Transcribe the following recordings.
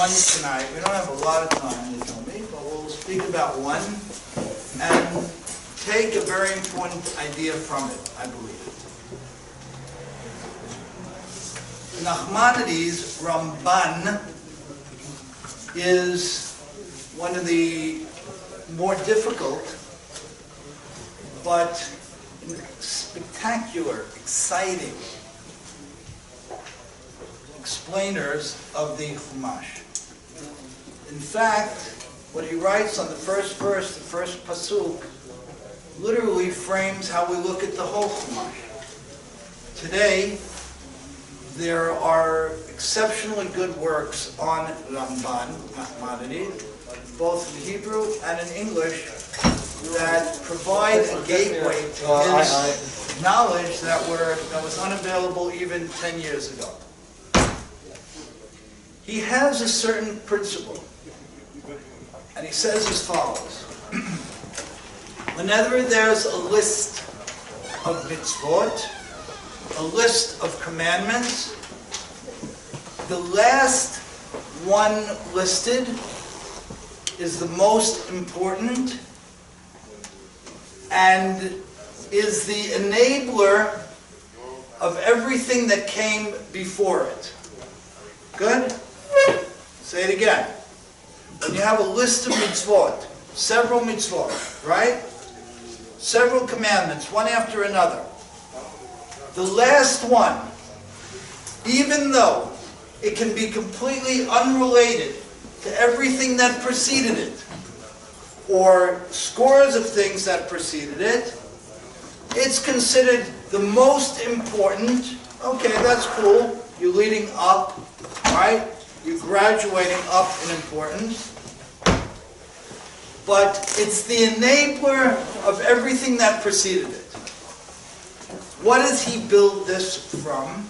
one tonight. We don't have a lot of time, they told me, but we'll speak about one and take a very important idea from it, I believe. Nachmanides' Ramban is one of the more difficult but spectacular, exciting explainers of the Chumash. In fact, what he writes on the first verse, the first pasuk, literally frames how we look at the whole Chumash. Today, there are exceptionally good works on Ramban, Nachmanides, both in Hebrew and in English, that provide a gateway to his knowledge that was unavailable even 10 years ago. He has a certain principle, and he says as follows. Whenever there's a list of mitzvot, a list of commandments, the last one listed is the most important and is the enabler of everything that came before it. Good? Say it again. When you have a list of mitzvot, several mitzvot, right? Several commandments, one after another. The last one, even though it can be completely unrelated to everything that preceded it, or scores of things that preceded it, it's considered the most important. Okay, that's cool. You're leading up, right? You're graduating up in importance. But it's the enabler of everything that preceded it. What does he build this from?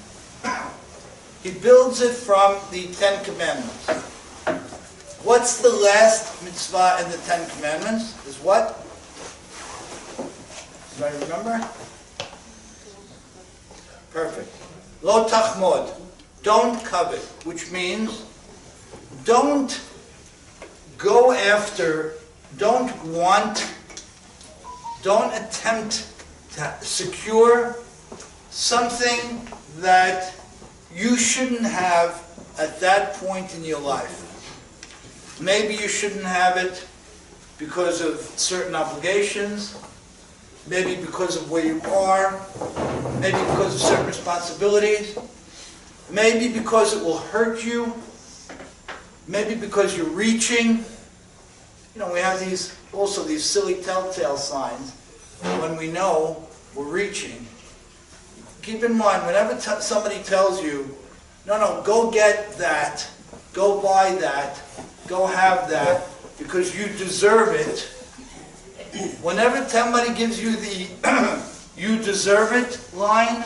He builds it from the Ten Commandments. What's the last mitzvah in the Ten Commandments? Is what? Anybody remember? Perfect. Lo tachmod. Don't covet, which means don't go after, don't want, don't attempt to secure something that you shouldn't have at that point in your life. Maybe you shouldn't have it because of certain obligations, maybe because of where you are, maybe because of certain responsibilities, maybe because it will hurt you, maybe because you're reaching. You know, we have these silly telltale signs when we know we're reaching. Keep in mind, whenever somebody tells you, no, go get that, go buy that, go have that, because you deserve it. Whenever somebody gives you the you deserve it line,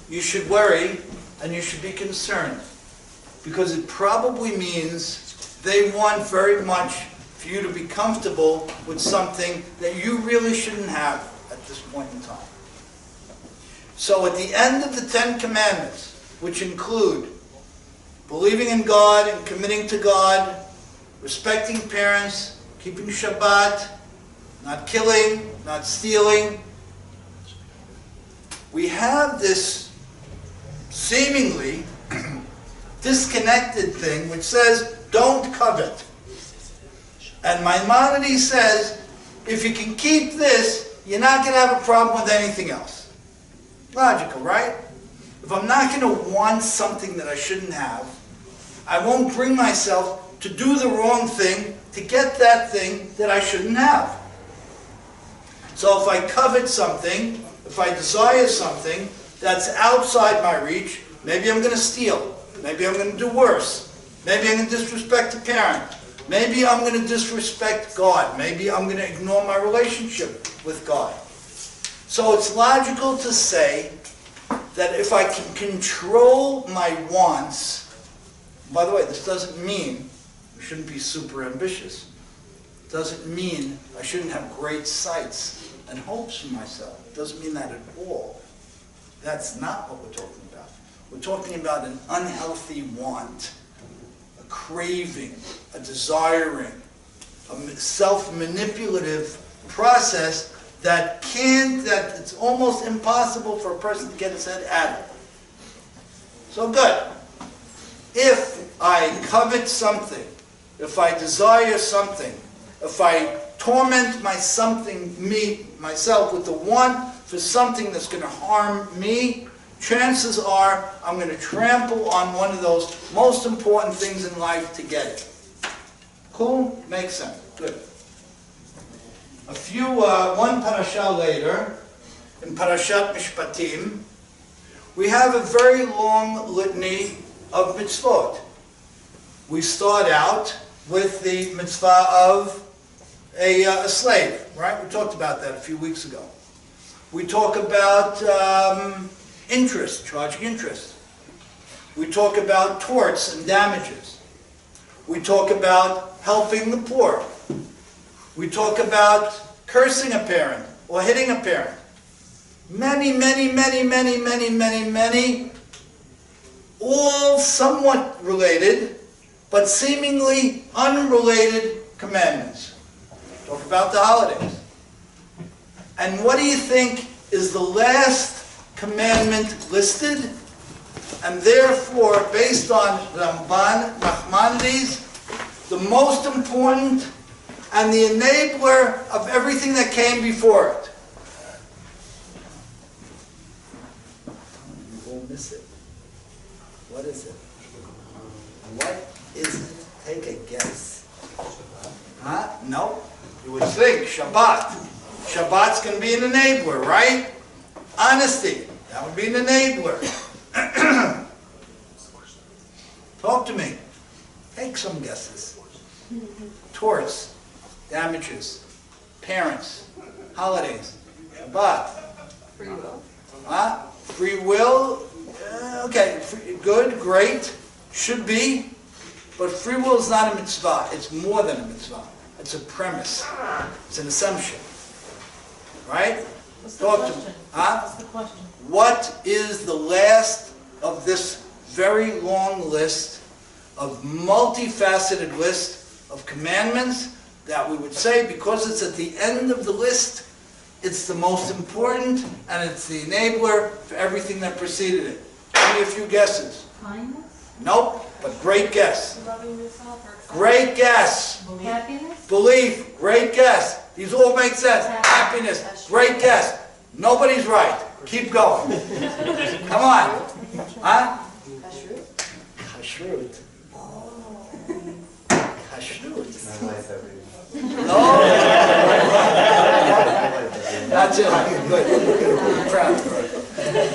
you should worry and you should be concerned, because it probably means they want very much for you to be comfortable with something that you really shouldn't have at this point in time. So at the end of the Ten Commandments, which include believing in God and committing to God, respecting parents, keeping Shabbat, not killing, not stealing, we have this seemingly disconnected thing which says, don't covet. And Maimonides says, if you can keep this, you're not going to have a problem with anything else. Logical, right? If I'm not going to want something that I shouldn't have, I won't bring myself to do the wrong thing to get that thing that I shouldn't have. So if I covet something, if I desire something that's outside my reach, maybe I'm going to steal. Maybe I'm going to do worse. Maybe I'm going to disrespect a parent. Maybe I'm going to disrespect God. Maybe I'm going to ignore my relationship with God. So it's logical to say that if I can control my wants, by the way, this doesn't mean we shouldn't be super ambitious. It doesn't mean I shouldn't have great sights and hopes for myself. It doesn't mean that at all. That's not what we're talking about. We're talking about an unhealthy want. craving, a desiring, a self-manipulative process that it's almost impossible for a person to get his head out of. So good. If I covet something, if I desire something, if I torment myself with the want for something that's going to harm me, chances are I'm going to trample on one of those most important things in life to get it. Cool? Makes sense. Good. One parasha later, in Parashat Mishpatim, we have a very long litany of mitzvot. We start out with the mitzvah of a slave, right? We talked about that a few weeks ago. We talk about interest, charging interest. We talk about torts and damages. We talk about helping the poor. We talk about cursing a parent or hitting a parent. Many, all somewhat related, but seemingly unrelated commandments. Talk about the holidays. And what do you think is the last commandment listed? And therefore, based on Ramban, Nachmanides, the most important and the enabler of everything that came before it. You won't miss it. What is it? What is it? Take a guess. Huh? No. You would think Shabbat. Shabbat's going to be an enabler, right? Honesty. That would be an enabler. Talk to me. Take some guesses. Torts, damages, parents, holidays, Shabbat. Free will. Free will. Okay, good, great, should be, but free will is not a mitzvah. It's more than a mitzvah. It's a premise. It's an assumption. Right? What's the question? What's the question? What is the last of this very long list of multifaceted list of commandments that we would say, because it's at the end of the list, it's the most important and it's the enabler for everything that preceded it? Give me a few guesses. Kindness? Nope, but great guess. Loving yourself or accepting. Great guess. Happiness? Belief, great guess. These all make sense. Happiness, great guess. Nobody's right. Keep going. Come on. Huh? Kashrut. Kashrut. No. That's it. Good. Proud.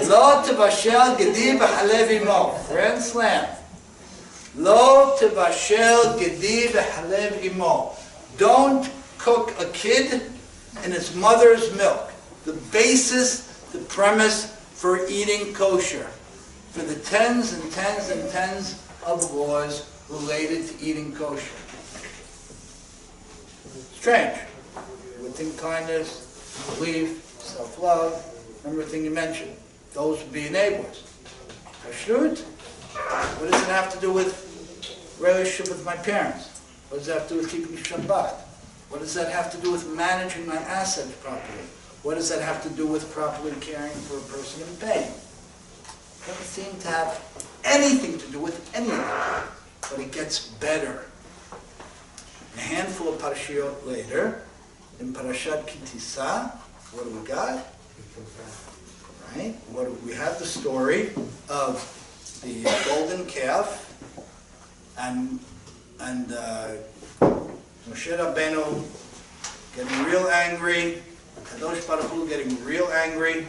Lo tevashel gedi b'chalev imo. Grand slam. Lo tevashel gedi b'chalev imo. Don't cook a kid in its mother's milk. The basis, the premise for eating kosher. For the tens and tens and tens of laws related to eating kosher. Strange. You would think kindness, belief, self-love, remember everything you mentioned. Those would be enablers. Kashrut? What does it have to do with relationship with my parents? What does that have to do with keeping Shabbat? What does that have to do with managing my assets properly? What does that have to do with properly caring for a person in pain? It doesn't seem to have anything to do with any of that. But it gets better. A handful of parashiyot later, in Parashat Kitisa, what do we got? Right? We have the story of the golden calf and Moshe Rabbeinu getting real angry, Kadosh Baruch Hu getting real angry,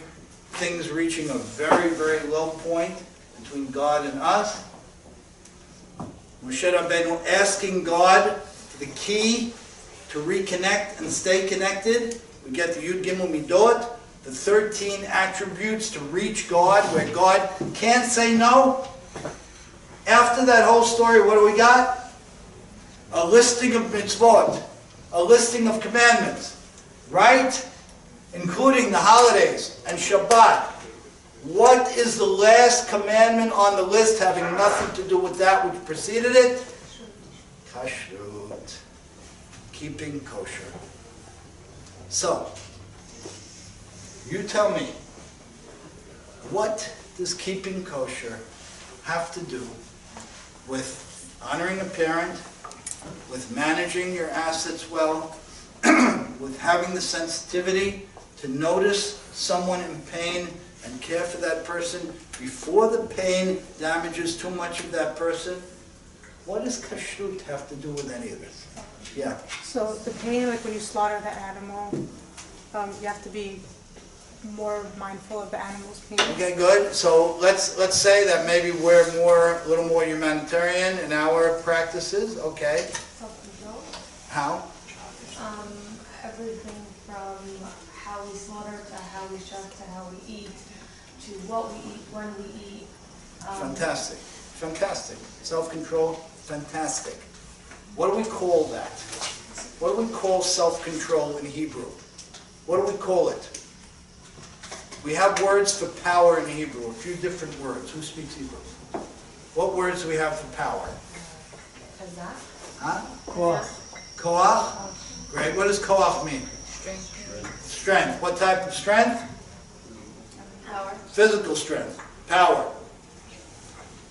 things reaching a very, very low point between God and us. Moshe Rabbeinu asking God the key to reconnect and stay connected. We get the Yud Gimel Midot, the 13 attributes to reach God, where God can't say no. After that whole story, what do we got? A listing of mitzvot, a listing of commandments, right? Including the holidays and Shabbat. What is the last commandment on the list having nothing to do with that which preceded it? Kashrut. Keeping kosher. So, you tell me, what does keeping kosher have to do with honoring a parent, with managing your assets well, with having the sensitivity to notice someone in pain and care for that person before the pain damages too much of that person? What does kashrut have to do with any of this? Yeah. So the pain, like when you slaughter the animal, you have to be more mindful of the animal's pain. Okay, good. So let's say that maybe we're a little more humanitarian in our practices. Okay. Self-control. How? Everything from how we slaughter to how we shop to how we eat to what we eat, when we eat. Fantastic. Fantastic. Self-control. Fantastic. What do we call that? What do we call self-control in Hebrew? What do we call it? We have words for power in Hebrew, a few different words. Who speaks Hebrew? What words do we have for power? Kazakh. Huh? Koach. Koach? Great. What does koach mean? Strength. Strength. What type of strength? Power. Physical strength. Power.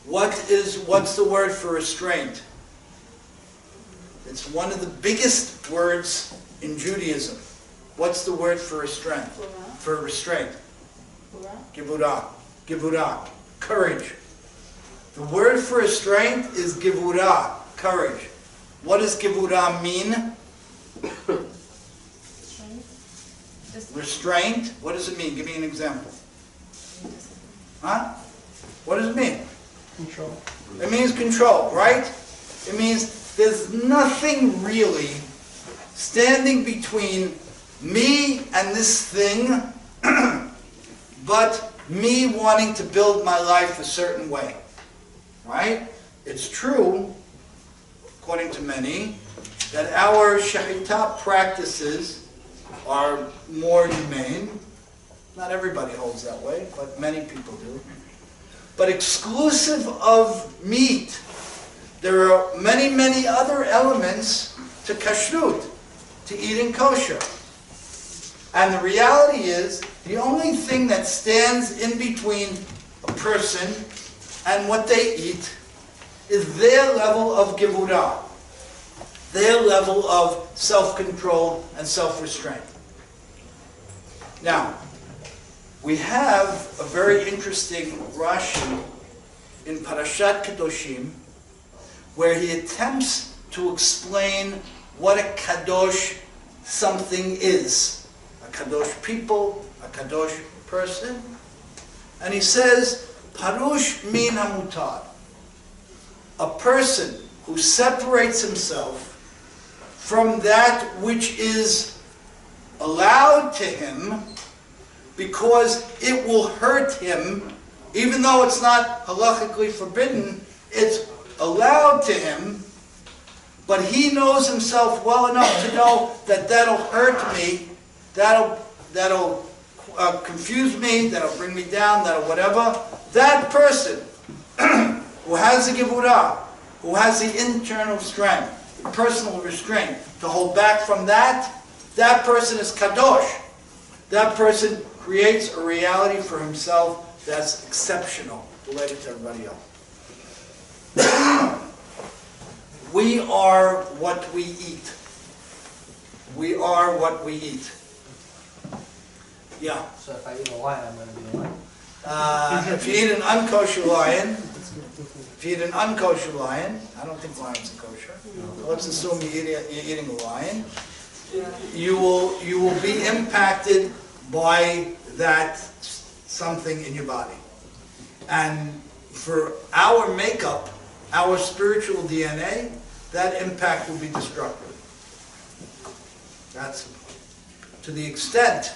What's the word for restraint? It's one of the biggest words in Judaism. What's the word for restraint? For restraint? Gevurah. Gevurah. Courage. The word for restraint is gevurah. Courage. What does gevurah mean? Restraint. What does it mean? Give me an example. Huh? What does it mean? Control. It means control, right? It means there's nothing really standing between me and this thing but me wanting to build my life a certain way, right? It's true, according to many, that our shechita practices are more humane. Not everybody holds that way, but many people do. But exclusive of meat, there are many, many other elements to kashrut, to eating kosher. And the reality is, the only thing that stands in between a person and what they eat is their level of gevurah, their level of self-control and self-restraint. Now, we have a very interesting Rashi in Parashat Kedoshim, where he attempts to explain what a kadosh something is. A kadosh people, a kadosh person. And he says, Parush min hamutar. A person who separates himself from that which is allowed to him because it will hurt him, even though it's not halachically forbidden, it's allowed to him, but he knows himself well enough to know that that'll hurt me, that'll confuse me, that'll bring me down, that'll whatever. That person who has the gevurah, who has the internal strength, the personal restraint to hold back from that, that person is kadosh. That person creates a reality for himself that's exceptional related to everybody else. We are what we eat. We are what we eat. Yeah. So if I eat a lion, I'm going to be a lion. If you eat an unkosher lion, I don't think lions are kosher. Let's assume you're eating a lion. You will be impacted by that something in your body. And for our makeup, our spiritual DNA, that impact will be destructive. That's to the extent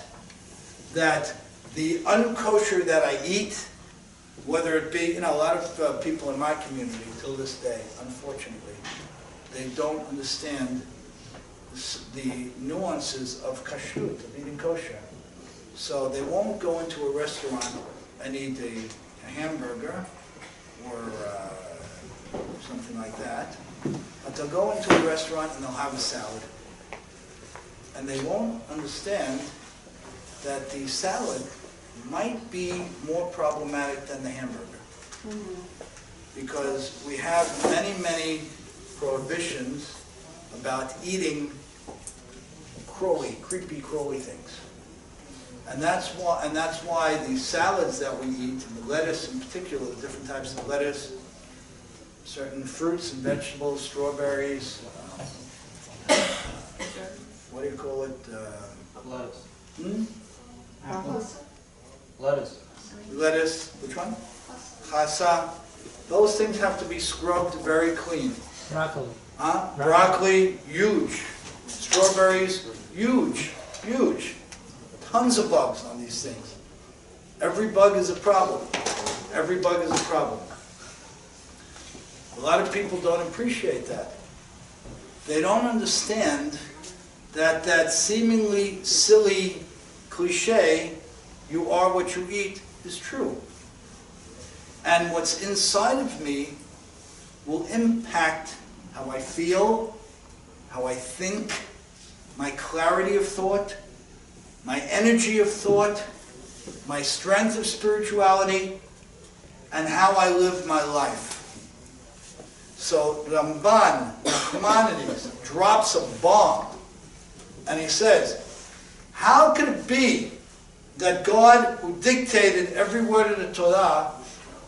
that the unkosher that I eat, whether it be, a lot of people in my community till this day, unfortunately, they don't understand the nuances of kashrut, of eating kosher. So they won't go into a restaurant and eat a hamburger or something like that. But they'll go into a restaurant and they'll have a salad. And they won't understand that the salad might be more problematic than the hamburger. Because we have many, many prohibitions about eating creepy, crawly things. And that's why the salads that we eat, and the lettuce in particular, the different types of lettuce, certain fruits and vegetables, strawberries, what do you call it? Lettuce. Kosher. Lettuce. Lettuce, which one? Chasa. Those things have to be scrubbed very clean. Broccoli. Broccoli, huge. Strawberries, huge, huge. Tons of bugs on these things. Every bug is a problem. Every bug is a problem. A lot of people don't appreciate that. They don't understand that seemingly silly cliche, you are what you eat, is true. And what's inside of me will impact how I feel, how I think, my clarity of thought, my energy of thought, my strength of spirituality, and how I live my life. So Ramban, Nachmanides, drops a bomb, and he says, how could it be that God, who dictated every word of the Torah,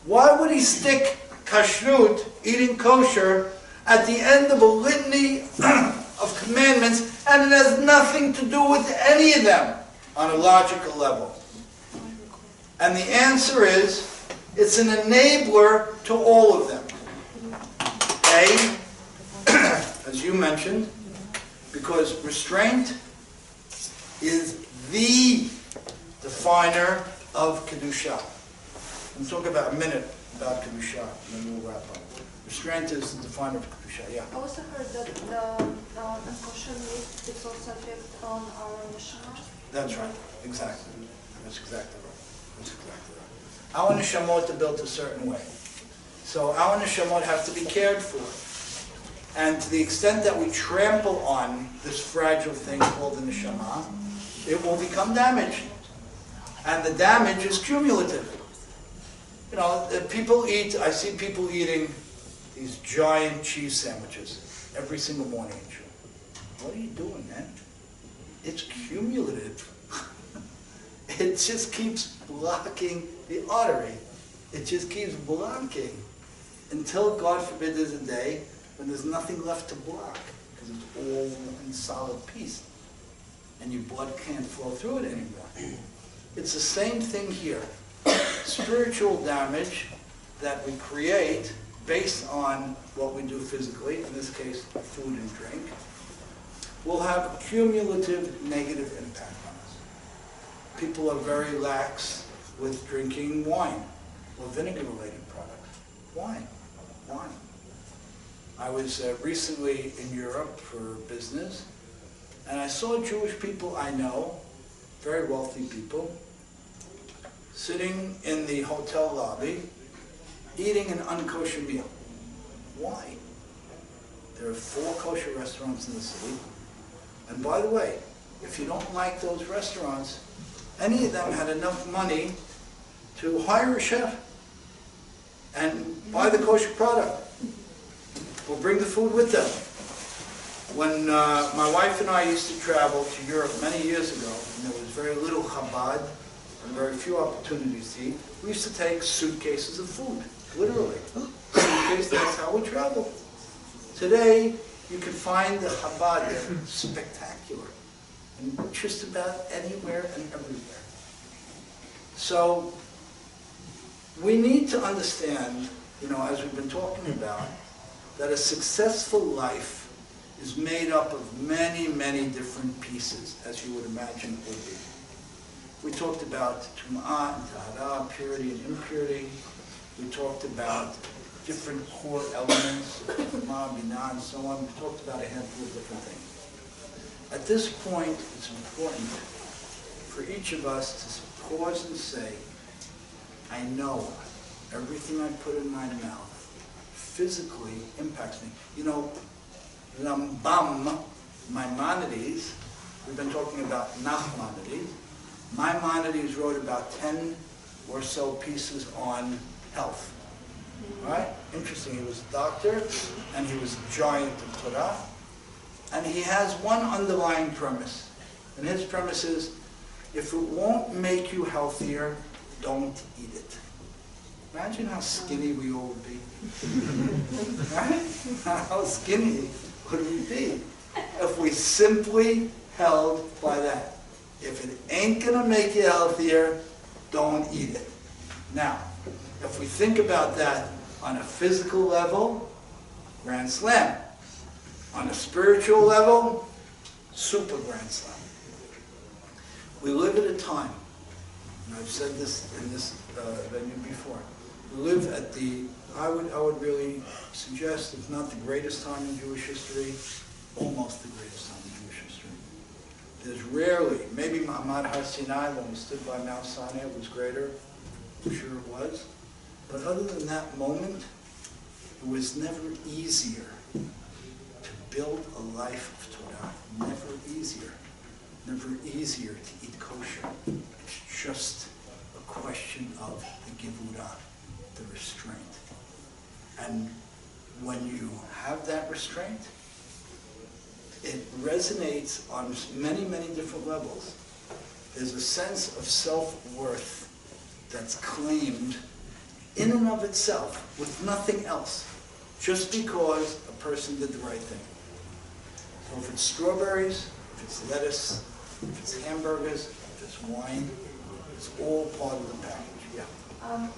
why would he stick kashrut, eating kosher, at the end of a litany of commandments, and it has nothing to do with any of them on a logical level? And the answer is, it's an enabler to all of them. A, as you mentioned, because restraint is the definer of Kedusha. We'll talk about a minute about Kedusha, and then we'll wrap up. Restraint is the definer of Kedusha, yeah. I also heard that the kosher meat is also effect on our neshama. That's right, exactly. That's exactly right. That's exactly right. Our neshamot are built a certain way. So our neshamot have to be cared for. And to the extent that we trample on this fragile thing called the neshama, it will become damaged. And the damage is cumulative. You know, people eat, I see people eating these giant cheese sandwiches every single morning in June. What are you doing, man? It's cumulative. It just keeps blocking the artery. It just keeps blocking until, God forbid, there's a day when there's nothing left to block because it's all in solid piece and your blood can't flow through it anymore. It's the same thing here. Spiritual damage that we create based on what we do physically, in this case food and drink, will have cumulative negative impact on us. People are very lax with drinking wine or vinegar-related products. Wine. I was recently in Europe for business, and I saw Jewish people I know, very wealthy people, sitting in the hotel lobby, eating an unkosher meal. Why? There are 4 kosher restaurants in the city. And by the way, if you don't like those restaurants, any of them had enough money to hire a chef and buy the kosher product or bring the food with them. When my wife and I used to travel to Europe many years ago, and there was very little Chabad and very few opportunities to eat, we used to take suitcases of food, literally. Suitcase, that's how we traveled. Today, you can find the Chabad there, spectacular, in just about anywhere and everywhere. So, we need to understand, you know, as we've been talking about, that a successful life is made up of many, many different pieces, as you would imagine it would be. We talked about Tum'ah and Tahara, purity and impurity. We talked about different core elements, Tum'ah, Binah, and so on. We talked about a handful of different things. At this point, it's important for each of us to pause and say, I know everything I put in my mouth physically impacts me. You know, Rambam, Maimonides, we've been talking about Nachmanides. Maimonides wrote about 10 or so pieces on health. Right? Interesting. He was a doctor, and he was a giant of Torah. And he has one underlying premise. And his premise is, if it won't make you healthier, don't eat it. Imagine how skinny we all would be. Right? How skinny would we be if we simply held by that? If it ain't going to make you healthier, don't eat it. Now, if we think about that on a physical level, grand slam. On a spiritual level, super grand slam. We live at a time, and I've said this in this venue before, we live at the, I would really suggest, if not the greatest time in Jewish history, almost the greatest time in Jewish history. There's rarely, maybe Ma'amad Har Sinai, when we stood by Mount Sinai, it was greater. I'm sure it was. But other than that moment, it was never easier to build a life of Torah. Never easier. Never easier to eat kosher. It's just a question of the gevurah, the restraint. And when you have that restraint, it resonates on many, many different levels. There's a sense of self-worth that's claimed in and of itself, with nothing else, just because a person did the right thing. So if it's strawberries, if it's lettuce, if it's hamburgers, if it's wine, it's all part of the package. Yeah.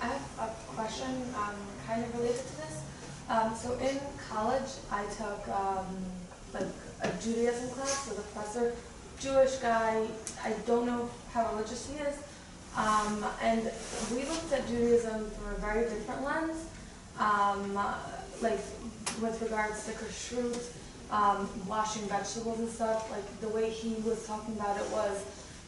I have a question kind of related to this. So in college, I took like a Judaism class with a professor, Jewish guy. I don't know how religious he is. And we looked at Judaism through a very different lens, like with regards to kashrut, washing vegetables and stuff. Like the way he was talking about it was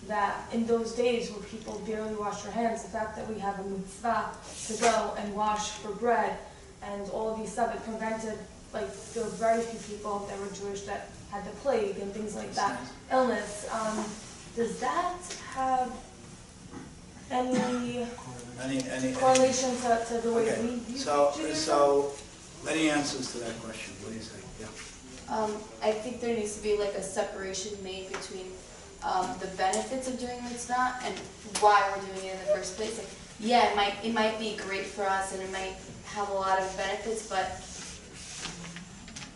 that in those days where people barely wash their hands, the fact that we have a mitzvah to go and wash for bread and all of these stuff, it prevented, like, there were very few people that were Jewish that had the plague and things like that, illness. Does that have any correlation to the way we view Judaism? So, any answers to that question? What do you say? Yeah. I think there needs to be like a separation made between the benefits of doing mitzvah and why we're doing it in the first place. Like, yeah, it might be great for us and it might have a lot of benefits, but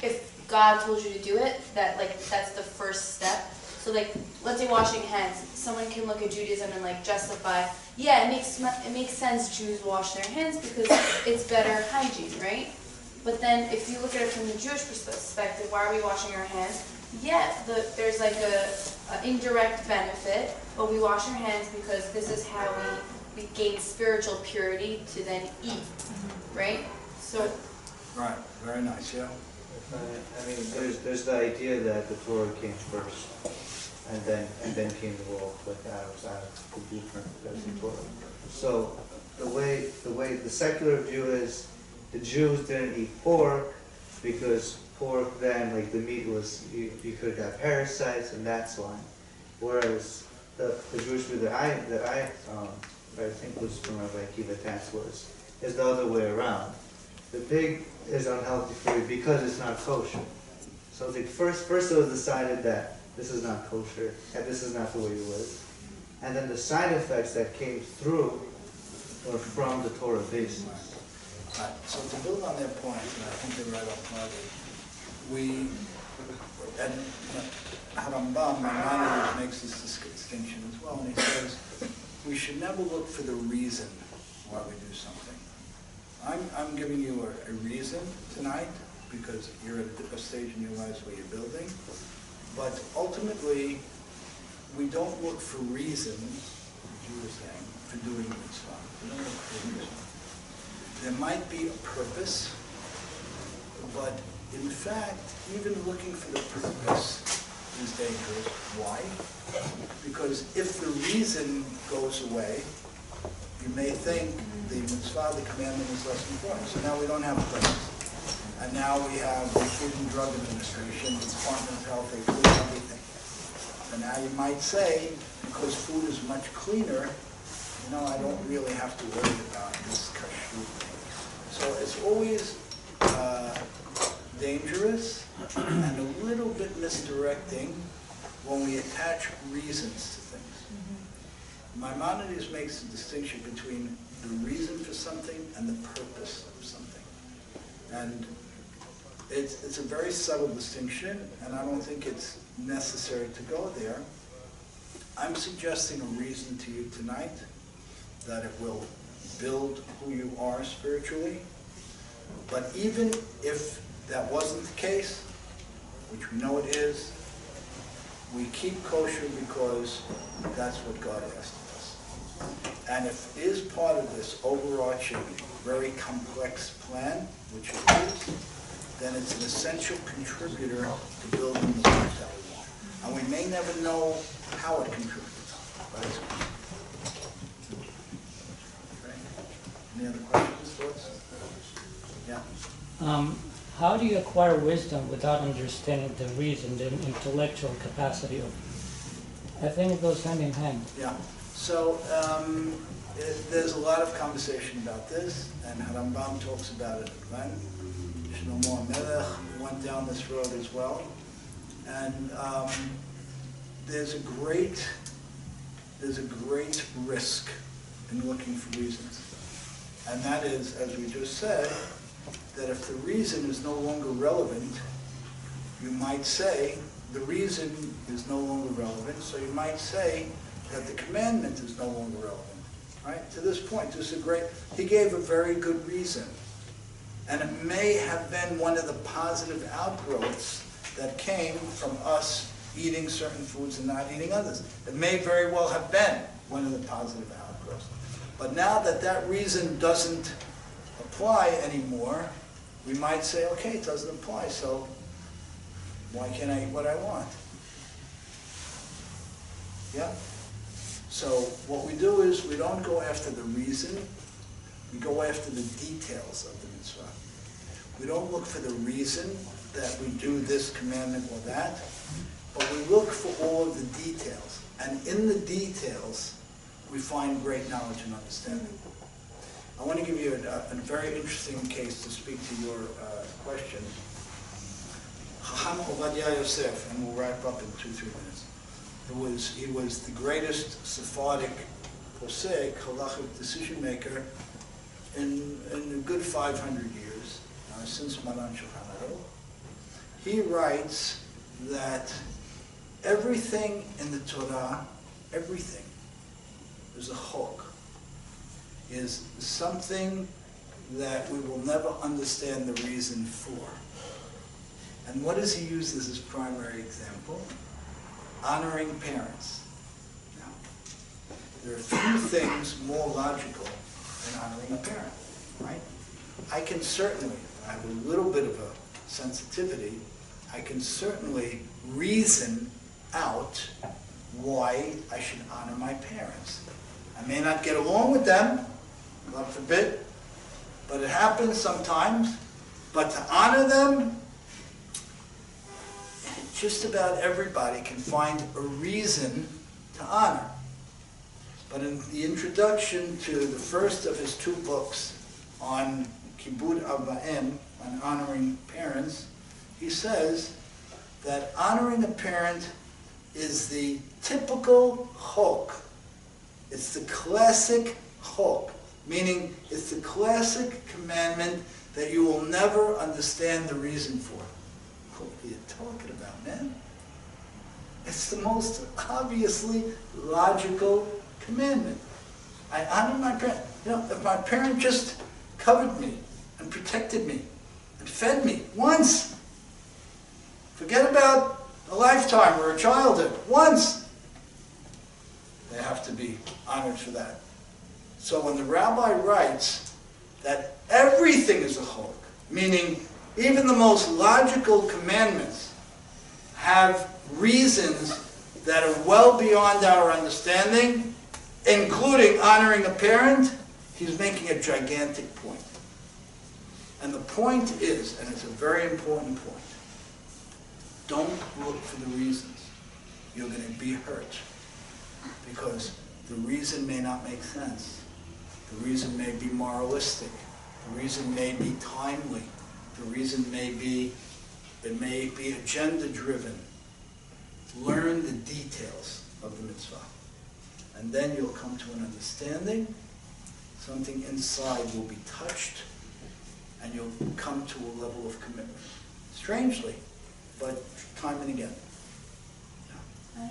if God told you to do it, that's the first step. So like, let's say washing hands. Someone can look at Judaism and like justify, yeah, it makes sense Jews wash their hands because it's better hygiene, right? But then if you look at it from the Jewish perspective, why are we washing our hands? Yeah, there's like a indirect benefit, but we wash our hands because this is how we gain spiritual purity to then eat, right? So. Right, very nice, yeah. I mean, there's the idea that the Torah came first, and then came the law, like out of the blueprint as the Torah. So the way the secular view is, the Jews didn't eat pork because pork then, like the meat was, you could have parasites and that's why. Whereas the Jewish view that I think was from Rabbi Akiva Tatz is the other way around. The pig is unhealthy for you because it's not kosher. So the first it was decided that this is not kosher and this is not the way you live. And then the side effects that came through were from the Torah basis. Right. So to build on their point, and I think they're right on target, and Harambam, Maimonides, makes this distinction as well, and he says we should never look for the reason why we do something. I'm giving you a reason tonight because you're at a stage in your lives where you're building, but ultimately we don't look for reasons, as you were saying, for doing mitzvah. We don't look for a reason. There might be a purpose, but in fact, even looking for the purpose is dangerous. Why? Because if the reason goes away, you may think the mitzvah, the commandment, is less important. So now we don't have a purpose. And now we have the Food and Drug Administration, the Department of Health, they include everything. And now you might say, because food is much cleaner, you know, I don't really have to worry about this kashrut thing. So it's always dangerous and a little bit misdirecting when we attach reasons to things. Maimonides makes a distinction between the reason for something and the purpose of something. And it's a very subtle distinction, and I don't think it's necessary to go there. I'm suggesting a reason to you tonight that it will build who you are spiritually. But even if that wasn't the case, which we know it is, we keep kosher because that's what God asked of us. And if it is part of this overarching, very complex plan, which it is, then it's an essential contributor to building the life that we want. And we may never know how it contributes, but it's okay. Any other questions, thoughts? Yeah. How do you acquire wisdom without understanding the reason, the intellectual capacity of? I think it goes hand in hand. Yeah. So there's a lot of conversation about this, and Harambam talks about it at length. Shlomo Melech went down this road as well, and there's a great risk in looking for reasons, and that is, as we just said, that if the reason is no longer relevant, you might say the reason is no longer relevant, so you might say that the commandment is no longer relevant, right? To this point, he gave a very good reason. And it may have been one of the positive outgrowths that came from us eating certain foods and not eating others. It may very well have been one of the positive outgrowths. But now that that reason doesn't apply anymore, we might say, okay, it doesn't apply, so why can't I eat what I want? Yeah? So what we do is we don't go after the reason, we go after the details of the mitzvah. We don't look for the reason that we do this commandment or that, but we look for all of the details. And in the details, we find great knowledge and understanding. I want to give you a very interesting case to speak to your question. Chacham Ovadia Yosef, and we'll wrap up in 2-3 minutes. He was the greatest Sephardic posek, halachic decision maker in a good 500 years, since Maran Shulchan Aruch. He writes that everything in the Torah, everything, is a chok, is something that we will never understand the reason for. And what does he use as his primary example? Honoring parents. Now, there are few things more logical than honoring a parent, right? I can certainly, I have a little bit of a sensitivity, I can certainly reason out why I should honor my parents. I may not get along with them, God forbid, but it happens sometimes. But to honor them, just about everybody can find a reason to honor. But in the introduction to the first of his 2 books on Kibud Avva'im, on honoring parents, he says that honoring a parent is the typical chok. It's the classic chok, meaning it's the classic commandment that you will never understand the reason for. What are you talking about, man? It's the most obviously logical commandment. I honor my parent. You know, if my parent just covered me and protected me and fed me once, forget about a lifetime or a childhood, once, they have to be honored for that. So when the rabbi writes that everything is a chok, meaning even the most logical commandments have reasons that are well beyond our understanding, including honoring a parent, he's making a gigantic point. And the point is, and it's a very important point, don't look for the reasons. You're going to be hurt because the reason may not make sense. The reason may be moralistic. The reason may be timely. The reason may be agenda-driven. Learn the details of the mitzvah. And then you'll come to an understanding. Something inside will be touched, and you'll come to a level of commitment. Strangely, but time and again. How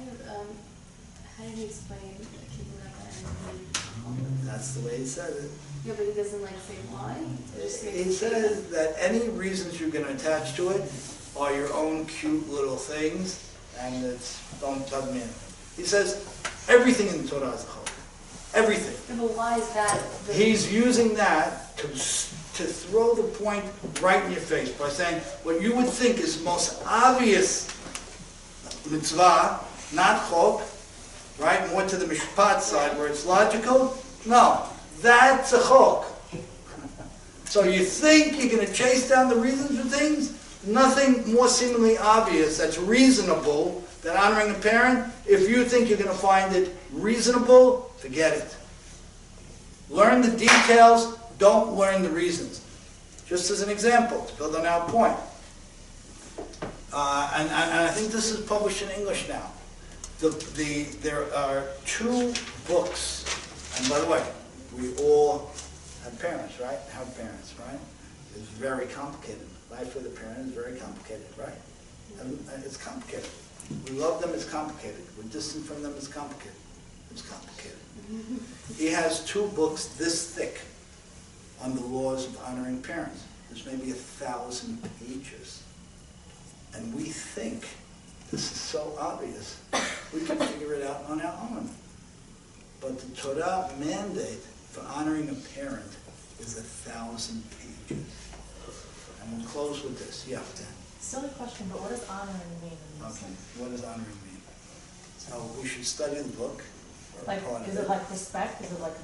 did he explain keeping up that? That's the way he said it. Yeah, but he doesn't like say why. He says that any reasons you're going to attach to it are your own cute little things, and don't tell me anything. He says everything in the Torah is a chok. Everything. Yeah, but why is that? He's using that to throw the point right in your face by saying what you would think is the most obvious mitzvah, not chok, right? More to the mishpat side where it's logical. No, that's a chok. So you think you're going to chase down the reasons for things? Nothing more seemingly obvious that's reasonable than honoring a parent. If you think you're going to find it reasonable, forget it. Learn the details, don't learn the reasons. Just as an example, to build on our point. And I think this is published in English now. There are 2 books, and by the way, we all have parents, right? Have parents, right? It's very complicated. Life with a parent is very complicated, right? And it's complicated. We love them, it's complicated. We're distant from them, it's complicated. It's complicated. He has 2 books this thick on the laws of honoring parents. There's maybe 1,000 pages. And we think this is so obvious, we can figure it out on our own. But the Torah mandate for honoring a parent is 1,000 pages. And we'll close with this. Yeah, Dan. Silly question, but what does honoring mean? Okay. What does honoring mean? So we should study the book. Like, is it like respect? Is it like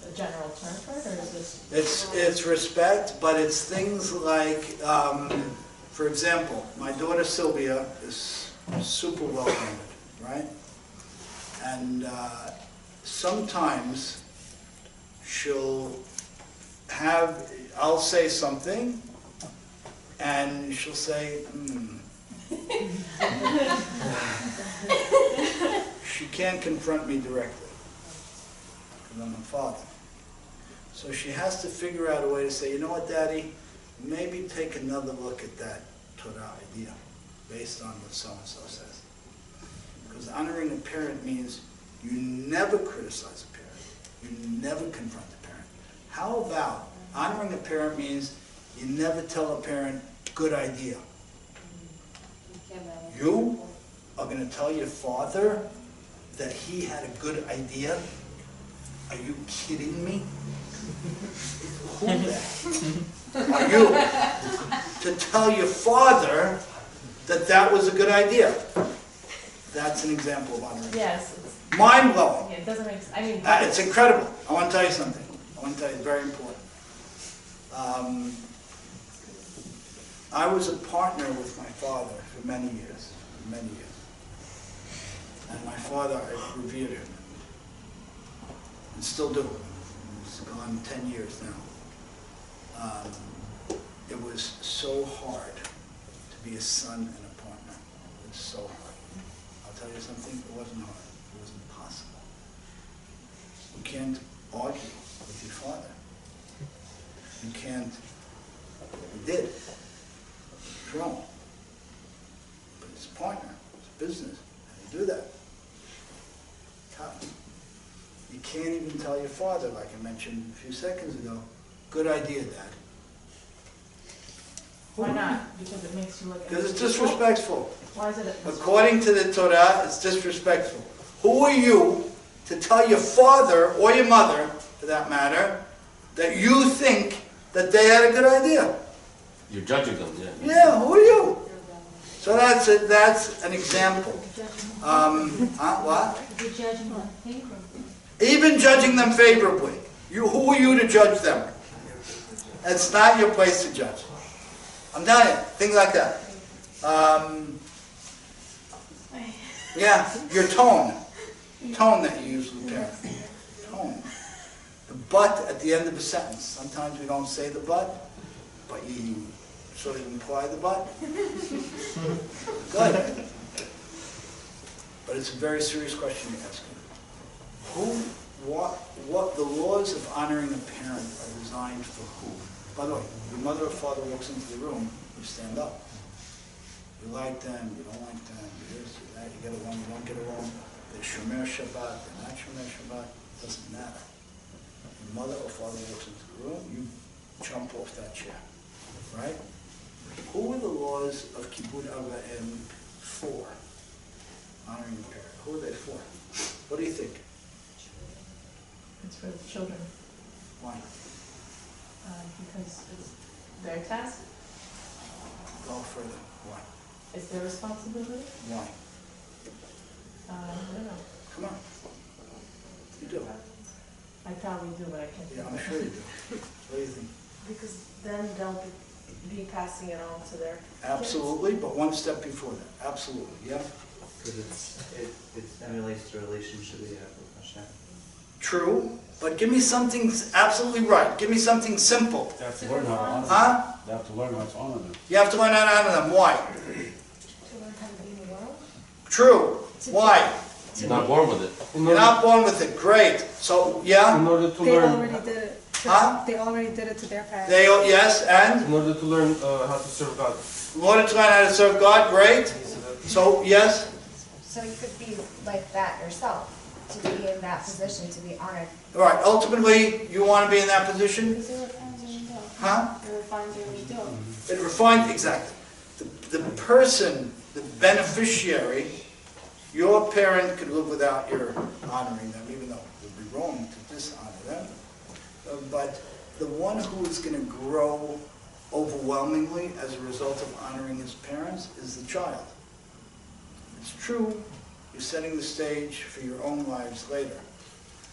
a general term for it, or is this? It's respect, but it's things like, for example, my daughter Sylvia is super well-rounded, right? And sometimes I'll say something, and she'll say, She can't confront me directly, because I'm a father. So she has to figure out a way to say, you know what, Daddy, maybe take another look at that Torah idea, based on what so-and-so says. Because honoring a parent means you never criticize a parent. You never confront a parent. How about honoring a parent means you never tell a parent, good idea. You are going to tell your father that he had a good idea? Are you kidding me? Who the are you to tell your father that that was a good idea? That's an example of honoring. Yes. Mind-blowing. Yeah, it doesn't make sense. I mean, It's incredible. I want to tell you something. It's very important. I was a partner with my father for many years. And my father, I revered him. And still do. He's gone 10 years now. It was so hard to be a son and a partner. It was so hard. I'll tell you something, it wasn't hard. It was impossible. You can't argue with your father. You can't, you did. It's wrong. But it's a partner, it's a business. How do you do that? Tough. You can't even tell your father, like I mentioned a few seconds ago, good idea, Dad. why not? Because it makes you look. Because it's disrespectful. Why is it? According to the Torah, it's disrespectful. Who are you to tell your father, or your mother, for that matter, that you think that they had a good idea? You're judging them, yeah. Yeah, who are you? So that's an example. What? Even judging them favorably. Who are you to judge them? It's not your place to judge. I'm telling you, things like that. Yeah, your tone that you use with the parent. Tone. The but at the end of a sentence. Sometimes we don't say the but you sort of imply the but. Good. But it's a very serious question you're asking. What the laws of honoring a parent are designed for who? By the way, your mother or father walks into the room, you stand up. You like them, you don't like them, you this, you that, you get along, you don't get along. They're Shomer Shabbat, they're not Shomer Shabbat, it doesn't matter. Your mother or father walks into the room, you jump off that chair, right? Who are the laws of Kibbud Avim for? Honoring the parent. Who are they for? What do you think? It's for the children, Why? because it's their task, Go further. Why? it's their responsibility. Why? I don't know. Come on. You do. I probably do, but I can't. Yeah, I'm think sure you do. What do you think? Because then they'll be passing it on to their Absolutely, but one step before that. Absolutely, yeah? Because it emulates the relationship we have with Hashem. True, but give me something absolutely right. Give me something simple. They have to learn how to honor them. Huh? They have to learn how to honor them. You have to learn how to honor them. Why? to learn how to be in the world. True. Why? You're not born with it. You're not born with it. Great. So, yeah? In order to They learn, already did it. Huh? They already did it to their parents. Yes, and? in order to learn how to serve God. In order to learn how to serve God, great. So, yes? So you could be like that yourself, to be in that position, to be honored. All right, ultimately, you want to be in that position? Because it refines your do. Huh? It refines your do. It refined, exactly. The person, the beneficiary, your parent could live without your honoring them, even though it would be wrong to dishonor them. But the one who is going to grow overwhelmingly as a result of honoring his parents is the child. It's true, you're setting the stage for your own lives later.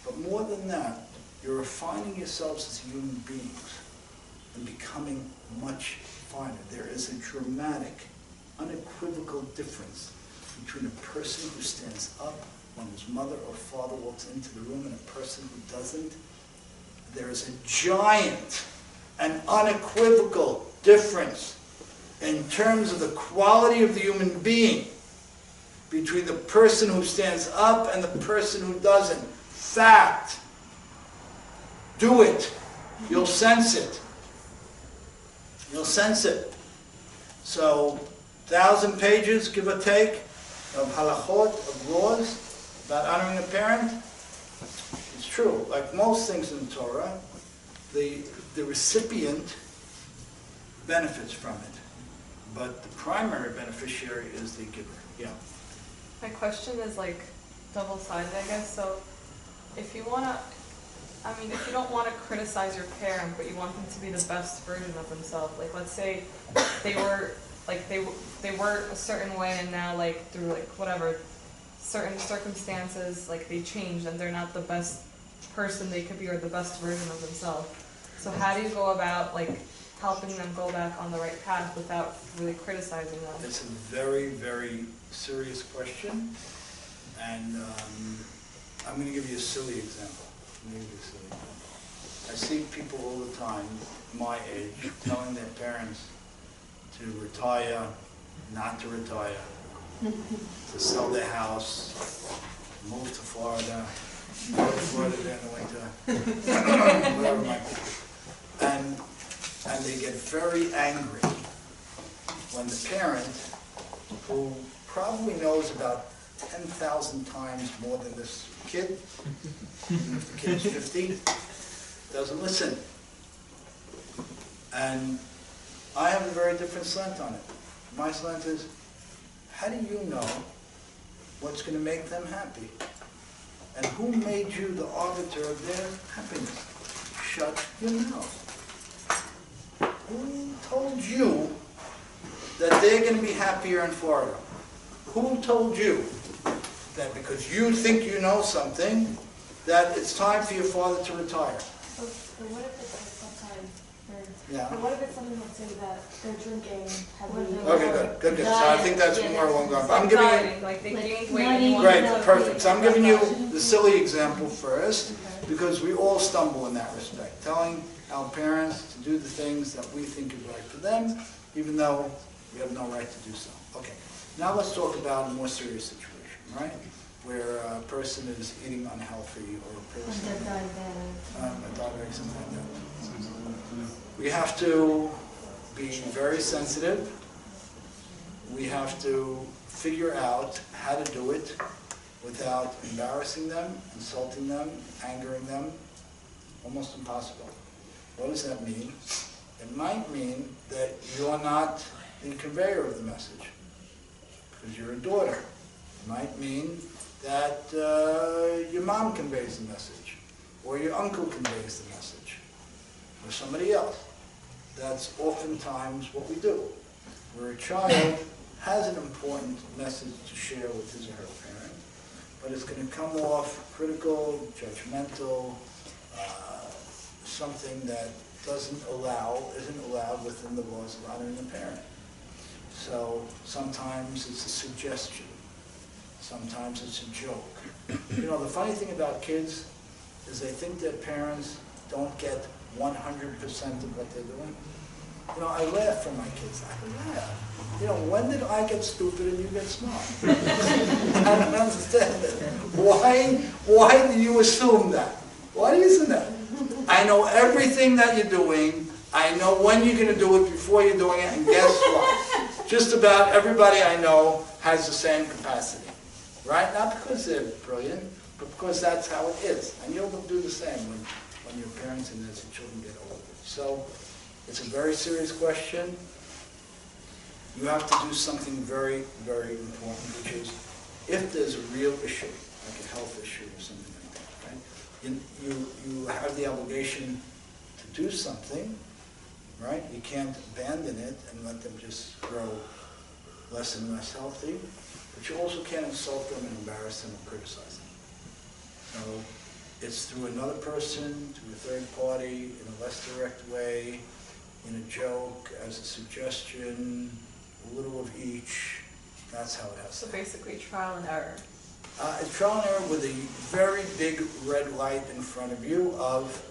But more than that, you're refining yourselves as human beings and becoming much finer. There is a dramatic, unequivocal difference between a person who stands up when his mother or father walks into the room and a person who doesn't. There is a giant and unequivocal difference in terms of the quality of the human being between the person who stands up and the person who doesn't. Fact. Do it. You'll sense it. You'll sense it. So, 1,000 pages, give or take, of halachot, of laws about honoring a parent. It's true. Like most things in the Torah, the recipient benefits from it. But the primary beneficiary is the giver. Yeah. My question is like double-sided, I guess. So if you want to, if you don't want to criticize your parent, but you want them to be the best version of themselves, like let's say they were they were a certain way and now like through like whatever certain circumstances like they changed and they're not the best person they could be or the best version of themselves. So how do you go about like helping them go back on the right path without really criticizing them? It's a very, very serious question, and I'm going to give you a silly example. I see people all the time, my age, telling their parents to retire, not to retire, to sell their house, move to Florida, go to Florida during the winter, whatever it might be. And they get very angry when the parent, who probably knows about 10,000 times more than this kid, even if the kid is 50, doesn't listen. And I have a very different slant on it. My slant is, how do you know what's going to make them happy? And who made you the arbiter of their happiness? Shut your mouth. Who told you that they're going to be happier in Florida? Who told you that because you think you know something, that it's time for your father to retire? So what if it's like sometimes where Yeah. But what if it's something, let's say, that they're drinking heavily? Okay, good. So I think that's more along the line. I'm giving you, Dieting, like they gained weight and you want great, them to- perfect. So I'm giving you the silly example first, because we all stumble in that respect. Telling our parents to do the things that we think is right for them, even though we have no right to do so. Okay, now let's talk about a more serious situation, right? Where a person is eating unhealthy, or a person, a diabetic, something like that. We have to be very sensitive. We have to figure out how to do it without embarrassing them, insulting them, angering them. Almost impossible. What does that mean? It might mean that you're not the conveyor of the message, because you're a daughter. It might mean that your mom conveys the message, or your uncle conveys the message, or somebody else. That's oftentimes what we do. Where a child has an important message to share with his or her parent, but it's going to come off critical, judgmental, something that isn't allowed within the laws of honoring the parent. So sometimes it's a suggestion. Sometimes it's a joke. You know, the funny thing about kids is they think their parents don't get 100% of what they're doing. You know, I laugh from my kids. I laugh. You know, when did I get stupid and you get smart? I don't understand it. Why do you assume that? Why do you assume that? I know everything that you're doing. I know when you're going to do it before you're doing it. And guess what? Just about everybody I know has the same capacity. Right? Not because they're brilliant, but because that's how it is. And you'll do the same when your parents and as your children get older. So it's a very serious question. You have to do something very, very important, which is if there's a real issue, like a health issue or something like that, right? You have the obligation to do something, right? You can't abandon it and let them just grow less and less healthy, but you also can't insult them and embarrass them and criticize them. So it's through another person, through a third party, in a less direct way, in a joke, as a suggestion, a little of each. That's how it has So to basically trial and error. It's trial and error with a very big red light in front of you of,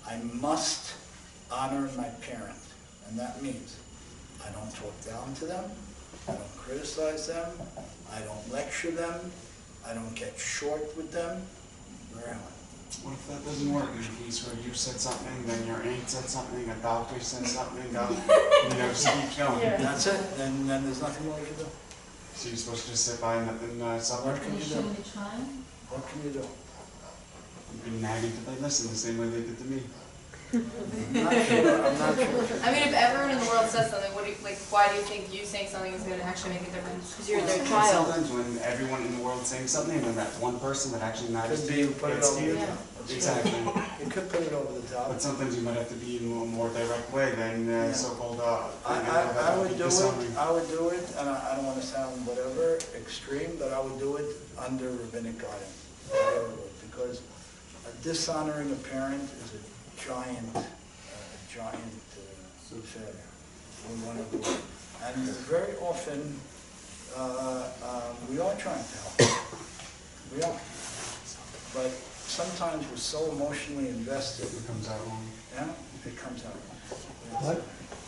I must honor my parent. And that means I don't talk down to them, I don't criticize them, I don't lecture them, I don't get short with them. Very hard. What if that doesn't work? In a case where you said something, then your aunt said something, a doctor said something, just keep going. Yeah. That's it, then there's nothing more you can do. So you're supposed to just sit by and nothing suffer? What can you do? What can you do? You've been nagging to they listen the same way they did to me. I'm not sure. I mean, if everyone in the world says something, why do you think you saying something is going to actually make a difference? Because you're their And child. sometimes when everyone in the world saying something, and then that one person that actually matters Could to be you, put it gets over to the you. top. Exactly. You could put it over the top. But sometimes you might have to be in a more direct way than so-called. I would do it. I would do it, and I don't want to sound whatever extreme, but I would do it under rabbinic guidance, because dishonoring a parent is a giant failure. We want to do it, and very often we are trying to help. We are, but sometimes we're so emotionally invested. It comes out wrong. Yeah, it comes out wrong.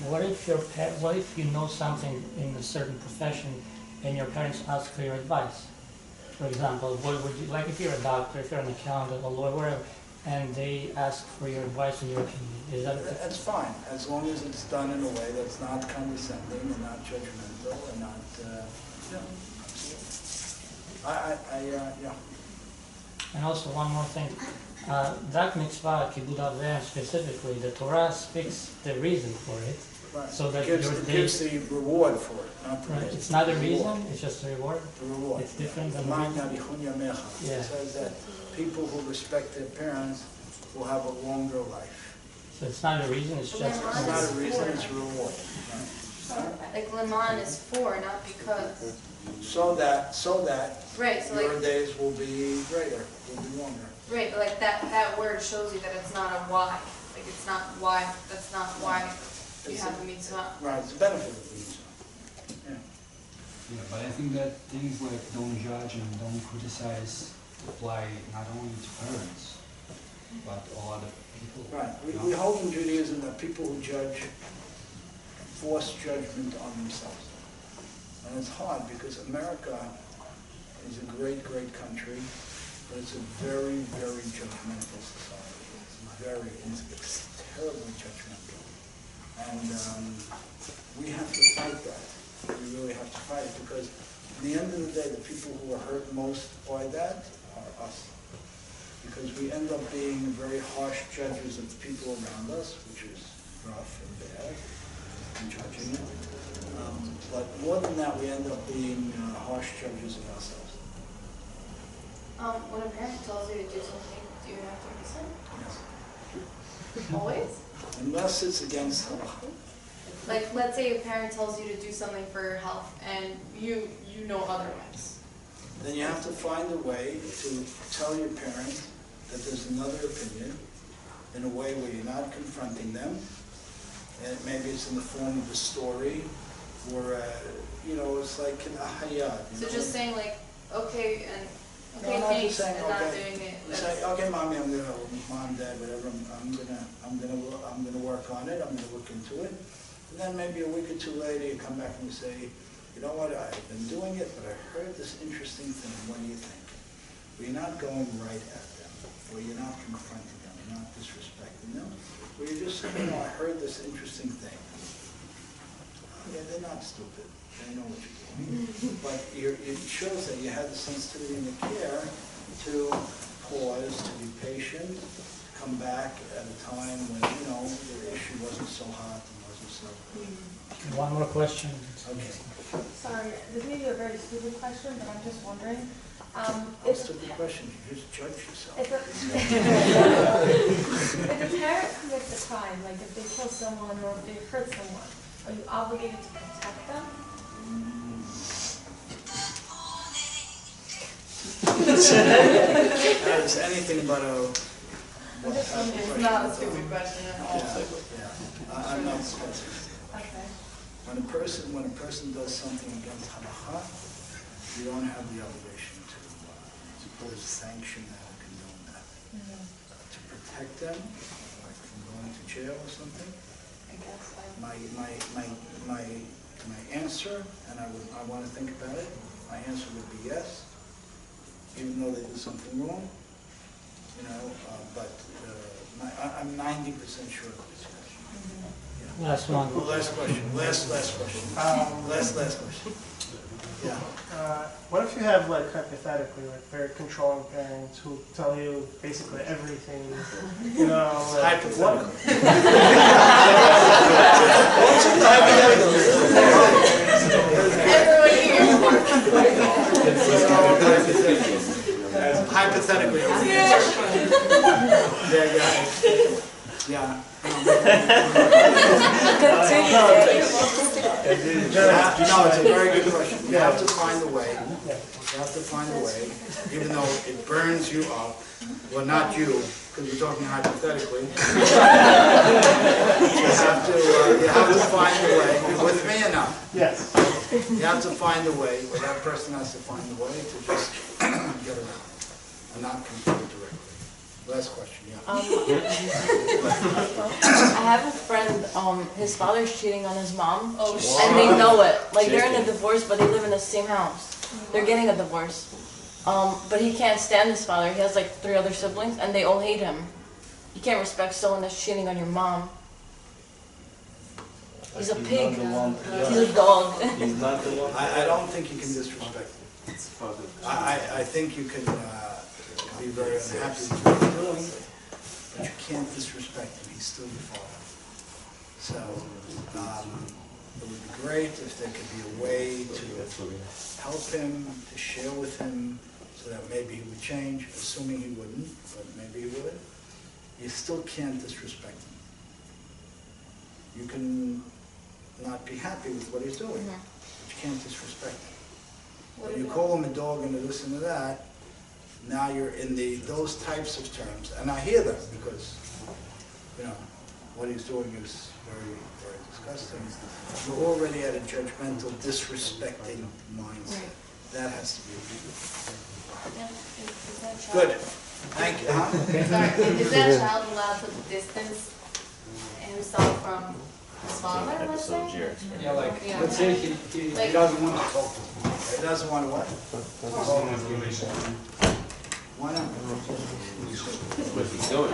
What if you know something in a certain profession and your parents ask for your advice? For example, what would you, like if you're a doctor, if you're an accountant, a lawyer, whatever, and they ask for your advice and your opinion, is that That's fine, as long as it's done in a way that's not condescending and not judgmental and not, yeah. And also one more thing, that mitzvah, Kibud Avim specifically, the Torah speaks the reason for it. Right. So that gives the reward for it, not the right. reason. It's not a The reason, reward. it's just a reward. The reward. It's different than It Yeah. says that people who respect their parents will have a longer life. So it's not a reason, it's just It's not a reason, it's a reward. Like Leman is for, not because. So that Right, so your like, days will be greater, will be longer. right, but like that word shows you that it's not a why. Like, it's not why, that's not why you have a mitzvah. Right, it's a benefit of the mitzvah. Yeah, but I think that things like don't judge and don't criticize apply not only to parents, but all other people. Right, we hold in Judaism that people who judge force judgment on themselves. And it's hard because America is a great, great country, but it's a very, very judgmental society. It's terribly judgmental. And we have to fight that. We really have to fight it because at the end of the day, the people who are hurt most by that are us. Because we end up being very harsh judges of the people around us, which is rough and bad, and judging it. But more than that, we end up being harsh judges of ourselves. When a parent tells you to do something, do you have to listen? Yes. Always? Unless it's against halacha. Like, let's say a parent tells you to do something for your health, and you know otherwise. Then you have to find a way to tell your parent that there's another opinion in a way where you're not confronting them. And maybe it's in the form of a story, or, it's like an ahayat. So just saying like, okay, and No, not thanks, just saying, and not okay. doing it. You say, okay, mommy, mom, dad, whatever, I'm gonna work on it, I'm gonna look into it. And then maybe a week or two later, you come back and you say, you know what, I've been doing it, but I heard this interesting thing, what do you think? Well, you're not going right at them, or you're not confronting them, you're not disrespecting them, or you're just saying, I heard this interesting thing. Yeah, they're not stupid, they know what you're doing. But it shows that you had the sensitivity and the care to pause, to be patient, to come back at a time when, the issue wasn't so hot and wasn't so... One more question. Okay. Sorry, this may be a very stupid question, but I'm just wondering. Stupid question, you just judge yourself. If a parent commits a crime, like if they kill someone or if they hurt someone, are you obligated to protect them? That is anything but a... It's not a stupid question at all. Yeah. I'm not supposed. Okay. When a person does something against halacha, you don't have the obligation to put a sanction that or condone that. To protect them, like from going to jail or something. I guess My answer, and I want to think about it. My answer would be yes, even though they did something wrong. But I'm 90% sure of this question. Yeah. Last one. Last question. Last question. Last question. Yeah. What if you have, like, hypothetically, like, very controlling parents who tell you basically everything, Hypothetical. Hypothetically. Yeah. No, it's a very good question. You have to find a way. You have to find a way, even though it burns you up. Well, not you, because we're talking hypothetically. You have to find a way. You with me or not? Yes. You have to find a way, or that person has to find a way to just get around it and not confront it directly. Last question, yeah. I have a friend, his father's cheating on his mom, and they know it. Like, they're in a divorce, but they live in the same house. They're getting a divorce. But he can't stand his father. He has like 3 other siblings, and they all hate him. You can't respect someone that's cheating on your mom. He's a pig. He's a dog. He's not the one. I don't think you can disrespect him. I think you can be very unhappy with what he's doing, but you can't disrespect him. He's still your father. So it would be great if there could be a way to help him, to share with him, so that maybe he would change, assuming he wouldn't, but maybe he would. You still can't disrespect him. You can not be happy with what he's doing, but you can't disrespect him. When you call him a dog and this and that, now you're in those types of terms, and I hear them because you know, what he's doing is very, very disgusting. You're already at a judgmental, disrespecting mindset. That has to be. Is that child? Good. Thank you. Huh? Sorry, is that child allowed to distance himself from his father, let's say? Yeah, like, Yeah. let's say he Like- doesn't want to talk to me. He doesn't want to what? Someone's relationship. Why not? What he's doing.